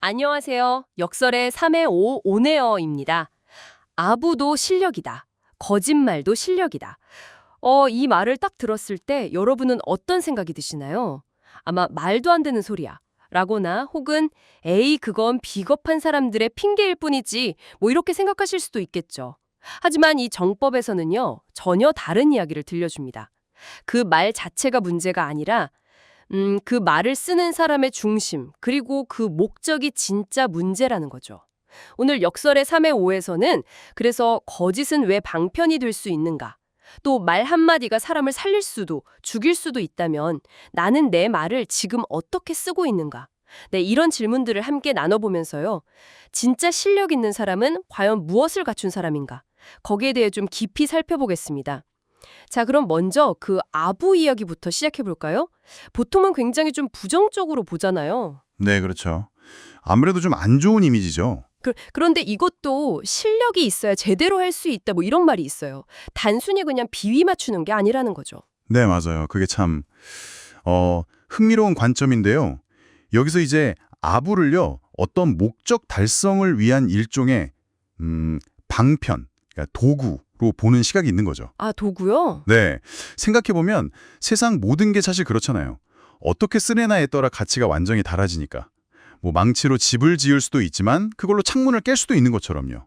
안녕하세요. 역설의 3의 5 오네어입니다. 아부도 실력이다. 거짓말도 실력이다. 이 말을 딱 들었을 때 여러분은 어떤 생각이 드시나요? 아마 말도 안 되는 소리야. 라거나 혹은 에이 그건 비겁한 사람들의 핑계일 뿐이지 뭐 이렇게 생각하실 수도 있겠죠. 하지만 이 정법에서는요. 전혀 다른 이야기를 들려줍니다. 그 말 자체가 문제가 아니라 그 말을 쓰는 사람의 중심, 그리고 그 목적이 진짜 문제라는 거죠. 오늘 역설의 3의 5에서는 그래서 거짓은 왜 방편이 될 수 있는가? 또 말 한마디가 사람을 살릴 수도, 죽일 수도 있다면 나는 내 말을 지금 어떻게 쓰고 있는가? 네, 이런 질문들을 함께 나눠보면서요. 진짜 실력 있는 사람은 과연 무엇을 갖춘 사람인가? 거기에 대해 좀 깊이 살펴보겠습니다. 자, 그럼 먼저 그 아부 이야기부터 시작해 볼까요? 보통은 굉장히 좀 부정적으로 보잖아요. 네, 그렇죠. 아무래도 좀 안 좋은 이미지죠. 그런데 이것도 실력이 있어야 제대로 할 수 있다 뭐 이런 말이 있어요. 단순히 그냥 비위 맞추는 게 아니라는 거죠. 네, 맞아요. 그게 참 흥미로운 관점인데요. 여기서 이제 아부를요, 어떤 목적 달성을 위한 일종의 방편, 그러니까 도구로 보는 시각이 있는 거죠. 아, 도구요? 네, 생각해보면 세상 모든 게 사실 그렇잖아요. 어떻게 쓰느냐에 따라 가치가 완전히 달라지니까. 뭐 망치로 집을 지을 수도 있지만 그걸로 창문을 깰 수도 있는 것처럼요.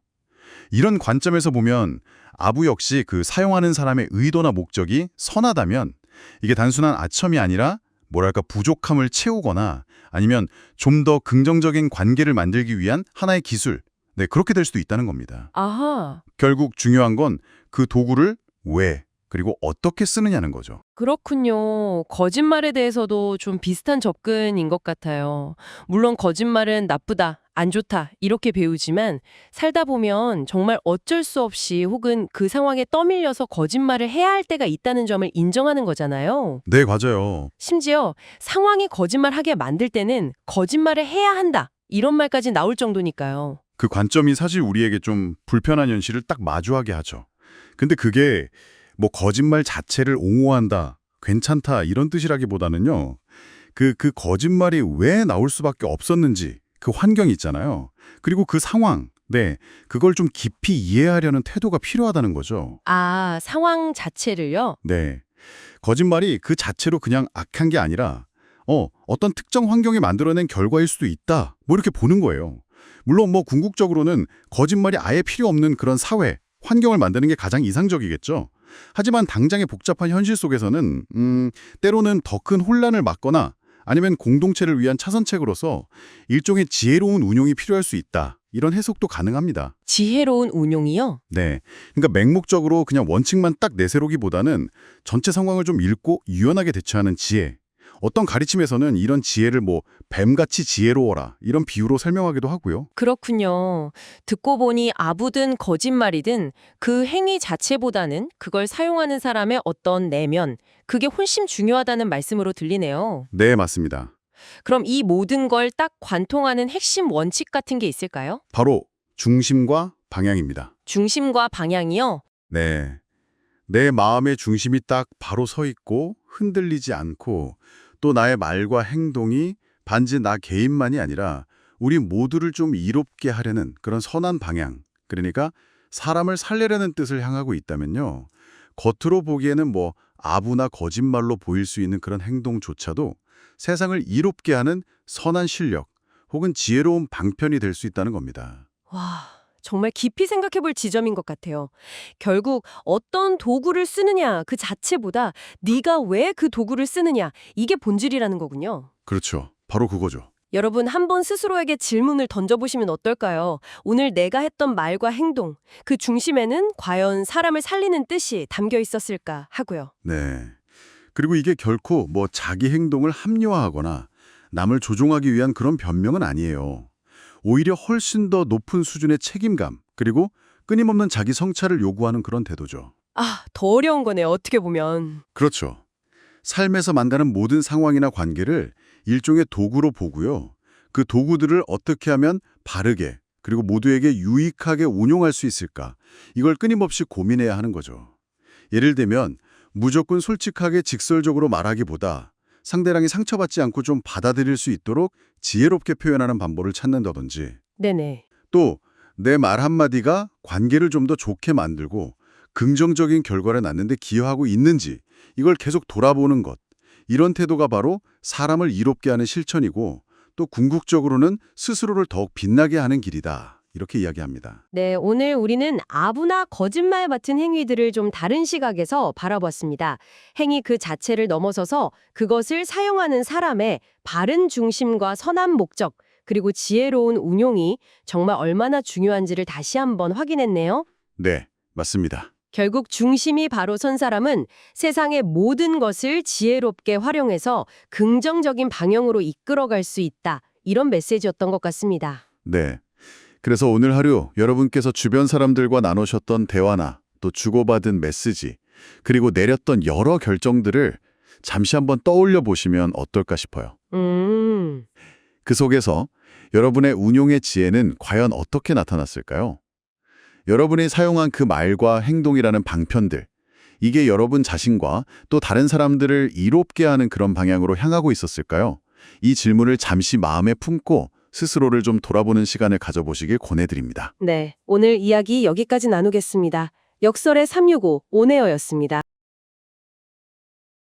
이런 관점에서 보면 아부 역시 그 사용하는 사람의 의도나 목적이 선하다면 이게 단순한 아첨이 아니라 뭐랄까 부족함을 채우거나 아니면 좀 더 긍정적인 관계를 만들기 위한 하나의 기술, 네, 그렇게 될 수도 있다는 겁니다. 아하. 결국 중요한 건 그 도구를 왜, 그리고 어떻게 쓰느냐는 거죠. 그렇군요. 거짓말에 대해서도 좀 비슷한 접근인 것 같아요. 물론 거짓말은 나쁘다, 안 좋다, 이렇게 배우지만 살다 보면 정말 어쩔 수 없이 혹은 그 상황에 떠밀려서 거짓말을 해야 할 때가 있다는 점을 인정하는 거잖아요. 네, 맞아요. 심지어 상황이 거짓말하게 만들 때는 거짓말을 해야 한다, 이런 말까지 나올 정도니까요. 그 관점이 사실 우리에게 좀 불편한 현실을 딱 마주하게 하죠. 근데 그게 뭐 거짓말 자체를 옹호한다, 괜찮다 이런 뜻이라기보다는요. 그 거짓말이 왜 나올 수밖에 없었는지 그 환경이 있잖아요. 그리고 그 상황, 네, 그걸 좀 깊이 이해하려는 태도가 필요하다는 거죠. 아, 상황 자체를요? 네, 거짓말이 그 자체로 그냥 악한 게 아니라 어떤 특정 환경이 만들어낸 결과일 수도 있다. 뭐 이렇게 보는 거예요. 물론 뭐 궁극적으로는 거짓말이 아예 필요 없는 그런 사회, 환경을 만드는 게 가장 이상적이겠죠. 하지만 당장의 복잡한 현실 속에서는 때로는 더 큰 혼란을 막거나 아니면 공동체를 위한 차선책으로서 일종의 지혜로운 운용이 필요할 수 있다. 이런 해석도 가능합니다. 지혜로운 운용이요? 네. 그러니까 맹목적으로 그냥 원칙만 딱 내세우기보다는 전체 상황을 좀 읽고 유연하게 대처하는 지혜. 어떤 가르침에서는 이런 지혜를 뭐 뱀같이 지혜로워라 이런 비유로 설명하기도 하고요. 그렇군요. 듣고 보니 아부든 거짓말이든 그 행위 자체보다는 그걸 사용하는 사람의 어떤 내면, 그게 훨씬 중요하다는 말씀으로 들리네요. 네, 맞습니다. 그럼 이 모든 걸 딱 관통하는 핵심 원칙 같은 게 있을까요? 바로 중심과 방향입니다. 중심과 방향이요? 네. 내 마음의 중심이 딱 바로 서 있고 흔들리지 않고 또 나의 말과 행동이 단지 나 개인만이 아니라 우리 모두를 좀 이롭게 하려는 그런 선한 방향, 그러니까 사람을 살리려는 뜻을 향하고 있다면요. 겉으로 보기에는 뭐 아부나 거짓말로 보일 수 있는 그런 행동조차도 세상을 이롭게 하는 선한 실력 혹은 지혜로운 방편이 될 수 있다는 겁니다. 와, 정말 깊이 생각해 볼 지점인 것 같아요. 결국 어떤 도구를 쓰느냐 그 자체보다 네가 왜 그 도구를 쓰느냐 이게 본질이라는 거군요. 그렇죠. 바로 그거죠. 여러분 한번 스스로에게 질문을 던져보시면 어떨까요? 오늘 내가 했던 말과 행동, 그 중심에는 과연 사람을 살리는 뜻이 담겨 있었을까 하고요. 네. 그리고 이게 결코 뭐 자기 행동을 합리화하거나 남을 조종하기 위한 그런 변명은 아니에요. 오히려 훨씬 더 높은 수준의 책임감, 그리고 끊임없는 자기 성찰을 요구하는 그런 태도죠. 아, 더 어려운 거네요. 어떻게 보면. 그렇죠. 삶에서 만나는 모든 상황이나 관계를 일종의 도구로 보고요. 그 도구들을 어떻게 하면 바르게, 그리고 모두에게 유익하게 운용할 수 있을까? 이걸 끊임없이 고민해야 하는 거죠. 예를 들면 무조건 솔직하게 직설적으로 말하기보다 상대방이 상처받지 않고 좀 받아들일 수 있도록 지혜롭게 표현하는 방법을 찾는다든지, 네네. 또 내 말 한마디가 관계를 좀 더 좋게 만들고 긍정적인 결과를 낳는데 기여하고 있는지 이걸 계속 돌아보는 것. 이런 태도가 바로 사람을 이롭게 하는 실천이고 또 궁극적으로는 스스로를 더욱 빛나게 하는 길이다. 이렇게 이야기합니다. 네, 오늘 우리는 아부나 거짓말 같은 행위들을 좀 다른 시각에서 바라봤습니다. 행위 그 자체를 넘어서서 그것을 사용하는 사람의 바른 중심과 선한 목적, 그리고 지혜로운 운용이 정말 얼마나 중요한지를 다시 한번 확인했네요. 네, 맞습니다. 결국 중심이 바로 선 사람은 세상의 모든 것을 지혜롭게 활용해서 긍정적인 방향으로 이끌어갈 수 있다. 이런 메시지였던 것 같습니다. 네. 그래서 오늘 하루 여러분께서 주변 사람들과 나누셨던 대화나 또 주고받은 메시지, 그리고 내렸던 여러 결정들을 잠시 한번 떠올려 보시면 어떨까 싶어요. 그 속에서 여러분의 운용의 지혜는 과연 어떻게 나타났을까요? 여러분이 사용한 그 말과 행동이라는 방편들, 이게 여러분 자신과 또 다른 사람들을 이롭게 하는 그런 방향으로 향하고 있었을까요? 이 질문을 잠시 마음에 품고 스스로를 좀 돌아보는 시간을 가져보시길 권해드립니다. 네, 오늘 이야기 여기까지 나누겠습니다. 역설의 365 오네어였습니다.